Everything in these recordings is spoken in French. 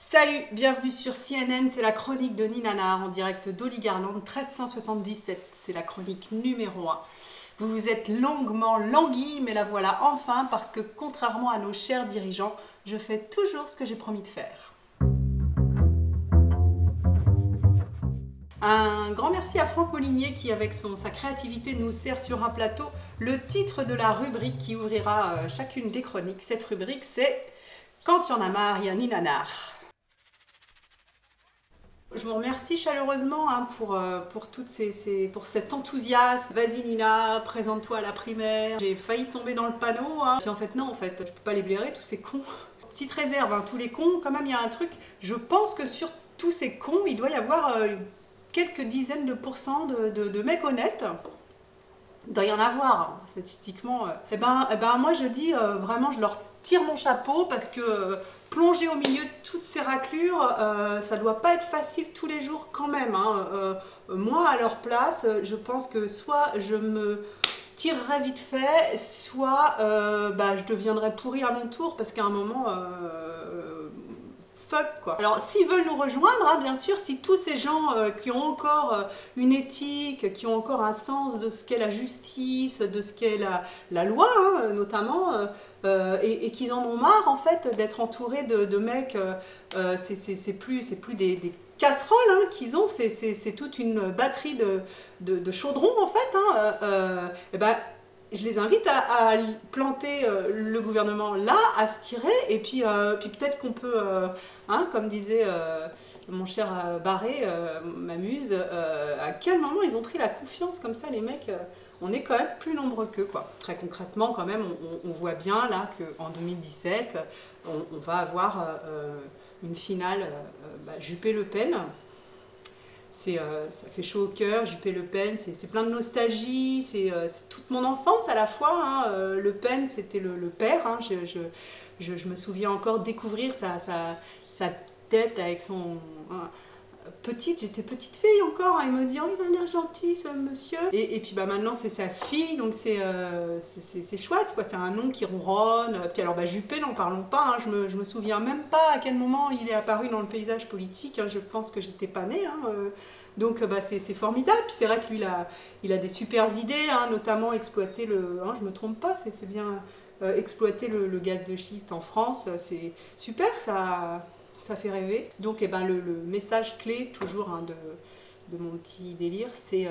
Salut, bienvenue sur CNN, c'est la chronique de Ninana en direct d'Oligarland 1377, c'est la chronique numéro 1. Vous vous êtes longuement langui, mais la voilà enfin parce que contrairement à nos chers dirigeants, je fais toujours ce que j'ai promis de faire. Un grand merci à Franck Molinier qui, avec sa créativité, nous sert sur un plateau le titre de la rubrique qui ouvrira chacune des chroniques. Cette rubrique, c'est « Quand il y en a marre, il y a Ninanar ». Je vous remercie chaleureusement pour cet enthousiasme. Vas-y Nina, présente-toi à la primaire. J'ai failli tomber dans le panneau. Puis en fait non, je peux pas les blairer, tous ces cons. Petite réserve, tous les cons, quand même il y a un truc. Je pense que sur tous ces cons, il doit y avoir quelques dizaines de pourcents de mecs honnêtes. Il doit y en avoir, statistiquement. Moi je dis vraiment, je leur tire mon chapeau parce que plonger au milieu de toutes ces raclures, ça doit pas être facile tous les jours quand même. Moi, à leur place, je pense que soit je me tirerais vite fait, soit je deviendrais pourri à mon tour parce qu'à un moment... fuck quoi. Alors s'ils veulent nous rejoindre, bien sûr, si tous ces gens qui ont encore une éthique, qui ont encore un sens de ce qu'est la justice, de ce qu'est la loi notamment, et qu'ils en ont marre en fait d'être entourés de mecs, c'est plus des casseroles qu'ils ont, c'est toute une batterie de chaudrons en fait, je les invite à planter le gouvernement là, à se tirer, et puis peut-être qu'on peut, comme disait mon cher Barré, m'amuse, à quel moment ils ont pris la confiance comme ça les mecs, on est quand même plus nombreux qu'eux quoi. Très concrètement quand même, on voit bien là qu'en 2017, on va avoir une finale Juppé-Le Pen. Ça fait chaud au cœur, Juppé-Le Pen, c'est plein de nostalgie, c'est toute mon enfance à la fois. Le Pen, c'était le père. Je me souviens encore découvrir sa tête avec son... j'étais petite fille encore, il me dit « Oh, il a l'air gentil ce monsieur ». Et puis maintenant c'est sa fille, donc c'est chouette, quoi. C'est un nom qui ronronne. Puis alors Juppé, n'en parlons pas, je me souviens même pas à quel moment il est apparu dans le paysage politique, je pense que j'étais pas née. Donc c'est formidable. Puis c'est vrai que lui il a des super idées, notamment exploiter je me trompe pas, c'est bien exploiter le gaz de schiste en France, c'est super, ça fait rêver. Donc le message clé toujours de mon petit délire, c'est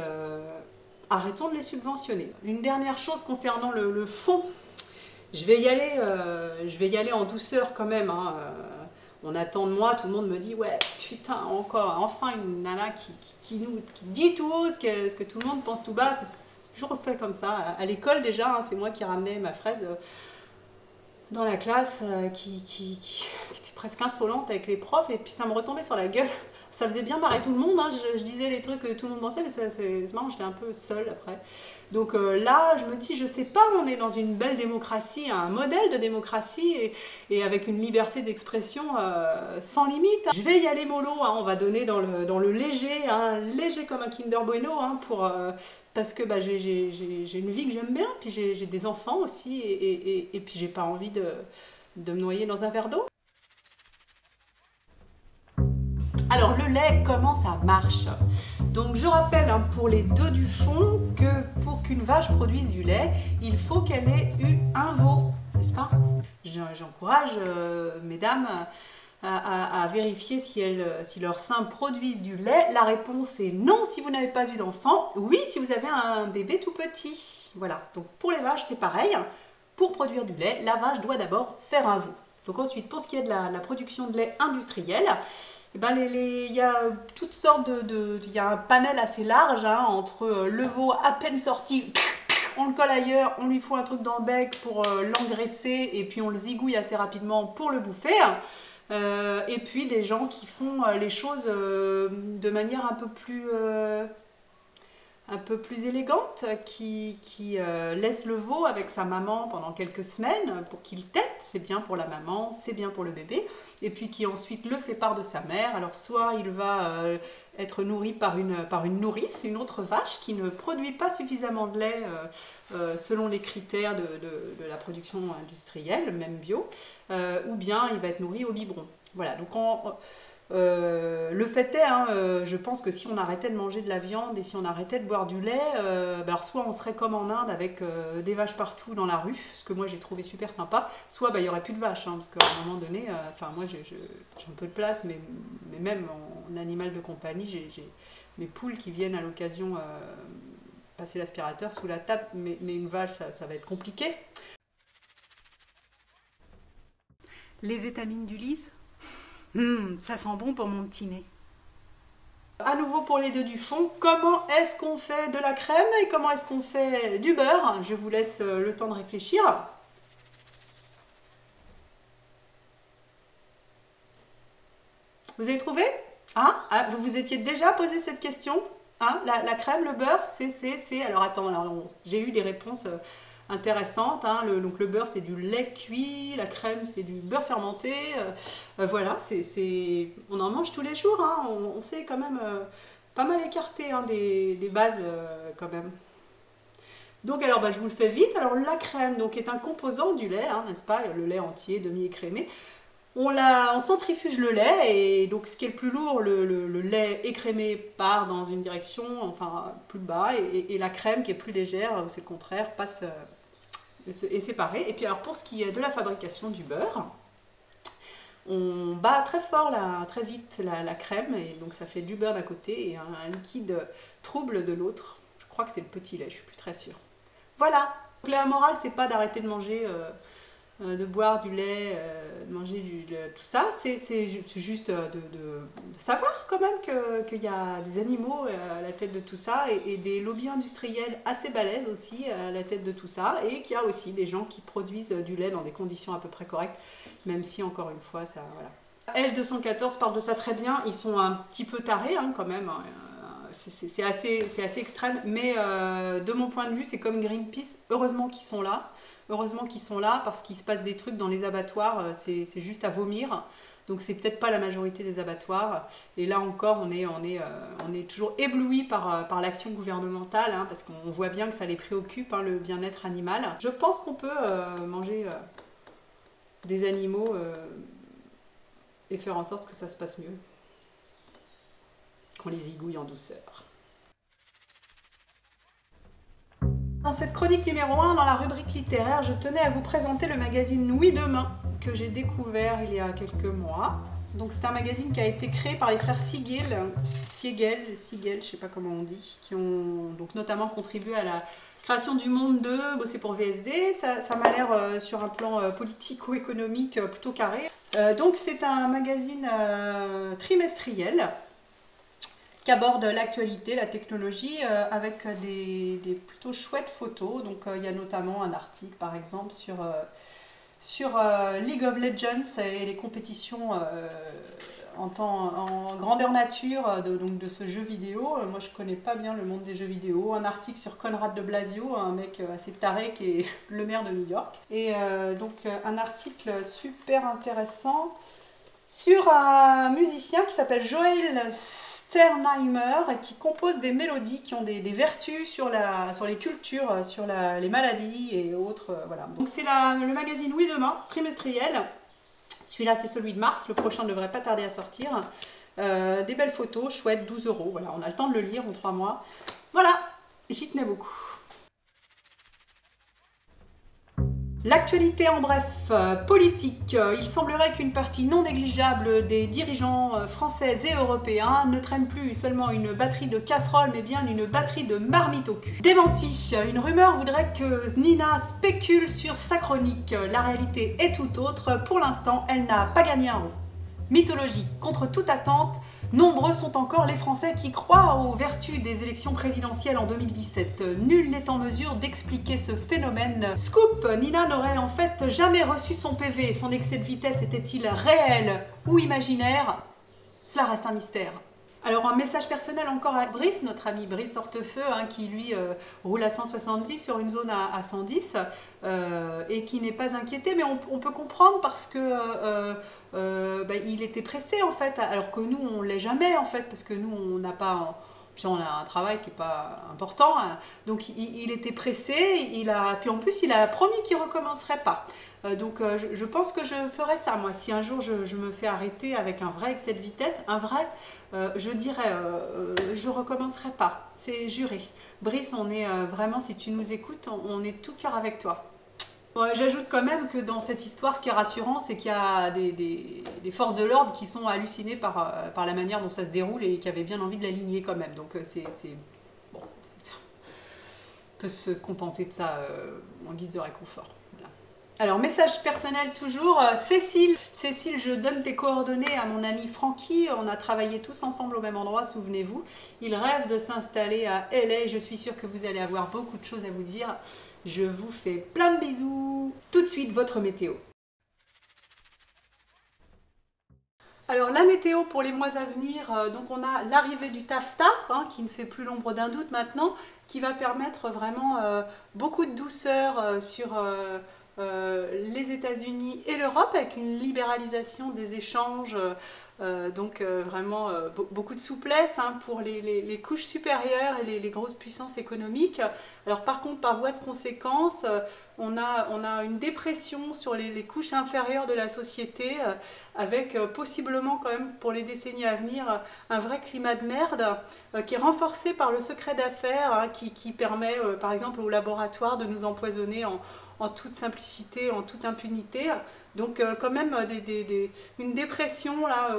arrêtons de les subventionner. Une dernière chose concernant le fond, je vais y aller en douceur quand même. On attend de moi, tout le monde me dit ouais putain enfin une nana qui dit tout haut ce que tout le monde pense tout bas. C'est toujours fait comme ça. À l'école déjà, c'est moi qui ramenais ma fraise dans la classe, qui était presque insolente avec les profs, et puis ça me retombait sur la gueule. Ça faisait bien marrer tout le monde, je disais les trucs que tout le monde pensait, mais c'est marrant, j'étais un peu seule après. Donc là, je me dis, je sais pas, on est dans une belle démocratie, un modèle de démocratie, et avec une liberté d'expression sans limite. Je vais y aller mollo, on va donner dans le léger, léger comme un Kinder Bueno, parce que j'ai une vie que j'aime bien, puis j'ai des enfants aussi, et puis j'ai pas envie de me noyer dans un verre d'eau. Alors le lait, comment ça marche? Donc je rappelle pour les deux du fond que pour qu'une vache produise du lait, il faut qu'elle ait eu un veau, n'est-ce pas? J'encourage mesdames à vérifier si leurs seins produisent du lait. La réponse est non si vous n'avez pas eu d'enfant, oui si vous avez un bébé tout petit. Voilà, donc pour les vaches c'est pareil, pour produire du lait, la vache doit d'abord faire un veau. Donc ensuite, pour ce qui est de la production de lait industriel, il y a toutes sortes il y a un panel assez large entre le veau à peine sorti, on le colle ailleurs, on lui fout un truc dans le bec pour l'engraisser, et puis on le zigouille assez rapidement pour le bouffer. Et puis des gens qui font les choses de manière un peu plus élégante, qui laisse le veau avec sa maman pendant quelques semaines pour qu'il tète, c'est bien pour la maman, c'est bien pour le bébé, et puis qui ensuite le sépare de sa mère. Alors soit il va être nourri par une nourrice, une autre vache qui ne produit pas suffisamment de lait selon les critères de la production industrielle, même bio, ou bien il va être nourri au biberon. Voilà, donc le fait est, hein, je pense que si on arrêtait de manger de la viande et si on arrêtait de boire du lait, alors soit on serait comme en Inde avec des vaches partout dans la rue, ce que moi j'ai trouvé super sympa, soit il n'y aurait plus de vaches, hein, parce qu'à un moment donné, enfin moi j'ai un peu de place, mais même en animal de compagnie, j'ai mes poules qui viennent à l'occasion passer l'aspirateur sous la table, mais une vache ça va être compliqué. Les étamines d'Ulysse. Ça sent bon pour mon petit nez. À nouveau pour les deux du fond, comment est-ce qu'on fait de la crème et comment est-ce qu'on fait du beurre? Je vous laisse le temps de réfléchir. Vous avez trouvé? Hein? Ah, vous vous étiez déjà posé cette question? Hein? La crème, le beurre, c'est... Alors attends, j'ai eu des réponses intéressante, hein. Donc le beurre c'est du lait cuit, la crème c'est du beurre fermenté, voilà, on en mange tous les jours, hein. On s'est quand même pas mal écarté, hein, des bases quand même. Donc alors je vous le fais vite. Alors la crème donc est un composant du lait, hein, n'est-ce pas, le lait entier, demi-écrémé. On centrifuge le lait et donc ce qui est le plus lourd, le lait écrémé part dans une direction, enfin plus bas, et la crème qui est plus légère, c'est le contraire, passe est séparée. Et puis alors pour ce qui est de la fabrication du beurre, on bat très fort, très vite la crème, et donc ça fait du beurre d'un côté et un liquide trouble de l'autre. Je crois que c'est le petit lait, je suis plus très sûre. Voilà, donc la morale c'est pas d'arrêter de manger... de boire du lait, de manger tout ça, c'est juste de savoir quand même qu'il y a des animaux à la tête de tout ça et des lobbies industriels assez balèzes aussi à la tête de tout ça, et qu'il y a aussi des gens qui produisent du lait dans des conditions à peu près correctes, même si encore une fois ça... Voilà. L214 parle de ça très bien, ils sont un petit peu tarés hein, quand même, hein. C'est assez extrême, mais de mon point de vue, c'est comme Greenpeace, heureusement qu'ils sont là. Heureusement qu'ils sont là parce qu'il se passe des trucs dans les abattoirs, c'est juste à vomir. Donc c'est peut-être pas la majorité des abattoirs. Et là encore, on est toujours ébloui par l'action gouvernementale, hein, parce qu'on voit bien que ça les préoccupe, hein, le bien-être animal. Je pense qu'on peut manger des animaux et faire en sorte que ça se passe mieux. Qu'on les zigouille en douceur. Dans cette chronique numéro 1, dans la rubrique littéraire, je tenais à vous présenter le magazine Oui Demain, que j'ai découvert il y a quelques mois. Donc c'est un magazine qui a été créé par les frères Siegel, je sais pas comment on dit, qui ont donc notamment contribué à la création du Monde 2, bossé pour VSD. Ça m'a l'air sur un plan politico-économique plutôt carré. Donc c'est un magazine trimestriel qui aborde l'actualité, la technologie, avec des plutôt chouettes photos. Donc il y a notamment un article par exemple sur League of Legends et les compétitions en grandeur nature de ce jeu vidéo. Moi je connais pas bien le monde des jeux vidéo. Un article sur Conrad de Blasio, un mec assez taré qui est le maire de New York. Et donc un article super intéressant sur un musicien qui s'appelle Joel Sternheimer, qui compose des mélodies qui ont des vertus sur les cultures, sur les maladies et autres. Voilà. Donc c'est le magazine Oui Demain, trimestriel. Celui-là c'est celui de mars, le prochain ne devrait pas tarder à sortir. Des belles photos, chouettes, 12 €. Voilà, on a le temps de le lire en 3 mois. Voilà, j'y tenais beaucoup. L'actualité en bref, politique. Il semblerait qu'une partie non négligeable des dirigeants français et européens ne traîne plus seulement une batterie de casseroles, mais bien une batterie de marmites au cul. Démenti, une rumeur voudrait que Nina spécule sur sa chronique. La réalité est tout autre. Pour l'instant, elle n'a pas gagné un rond. Mythologie. Contre toute attente, nombreux sont encore les Français qui croient aux vertus des élections présidentielles en 2017. Nul n'est en mesure d'expliquer ce phénomène. Scoop, Nina n'aurait en fait jamais reçu son PV. Son excès de vitesse était-il réel ou imaginaire? Cela reste un mystère. Alors un message personnel encore à Brice, notre ami Brice Hortefeux, hein, qui lui roule à 170 sur une zone à 110 et qui n'est pas inquiété, mais on peut comprendre parce que il était pressé en fait, alors que nous on l'est jamais en fait, parce que nous on n'a pas Puis on a un travail qui n'est pas important, hein. Donc il était pressé, puis en plus il a promis qu'il ne recommencerait pas. Donc je pense que je ferai ça, moi, si un jour je me fais arrêter avec un vrai excès de vitesse, je dirais, je ne recommencerai pas, c'est juré. Brice, on est vraiment, si tu nous écoutes, on est tout cœur avec toi. Bon, j'ajoute quand même que dans cette histoire, ce qui est rassurant, c'est qu'il y a des forces de l'ordre qui sont hallucinées par la manière dont ça se déroule et qui avaient bien envie de l'aligner quand même. Donc bon, on peut se contenter de ça en guise de réconfort. Voilà. Alors, message personnel toujours, Cécile, je donne tes coordonnées à mon ami Francky, on a travaillé tous ensemble au même endroit, souvenez-vous. Il rêve de s'installer à LA, je suis sûre que vous allez avoir beaucoup de choses à vous dire. Je vous fais plein de bisous. Tout de suite, votre météo. Alors la météo pour les mois à venir, donc on a l'arrivée du taffetas, hein, qui ne fait plus l'ombre d'un doute maintenant, qui va permettre vraiment beaucoup de douceur sur les États-Unis et l'Europe, avec une libéralisation des échanges, donc vraiment beaucoup de souplesse, hein, pour les couches supérieures et les grosses puissances économiques. Alors par contre, par voie de conséquence, on a une dépression sur les couches inférieures de la société, avec possiblement quand même pour les décennies à venir un vrai climat de merde, qui est renforcé par le secret d'affaires, hein, qui permet par exemple aux laboratoires de nous empoisonner en toute simplicité, en toute impunité. Donc quand même une dépression là,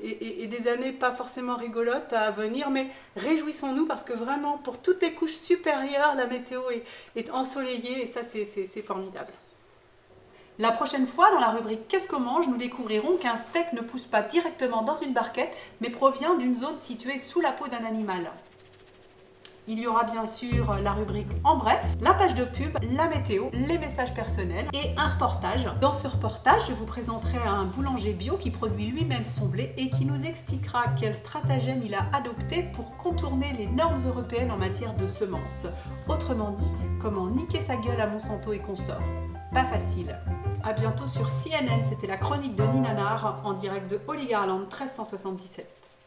et des années pas forcément rigolotes à venir, mais réjouissons-nous parce que vraiment pour toutes les couches supérieures, la météo est ensoleillée et ça c'est formidable. La prochaine fois, dans la rubrique Qu'est-ce qu'on mange, nous découvrirons qu'un steak ne pousse pas directement dans une barquette, mais provient d'une zone située sous la peau d'un animal. Il y aura bien sûr la rubrique En bref, la page de pub, la météo, les messages personnels et un reportage. Dans ce reportage, je vous présenterai un boulanger bio qui produit lui-même son blé et qui nous expliquera quel stratagème il a adopté pour contourner les normes européennes en matière de semences. Autrement dit, comment niquer sa gueule à Monsanto et consorts. Pas facile. A bientôt sur CNN, c'était la chronique de Nina Nard en direct de Holy Garland 1377.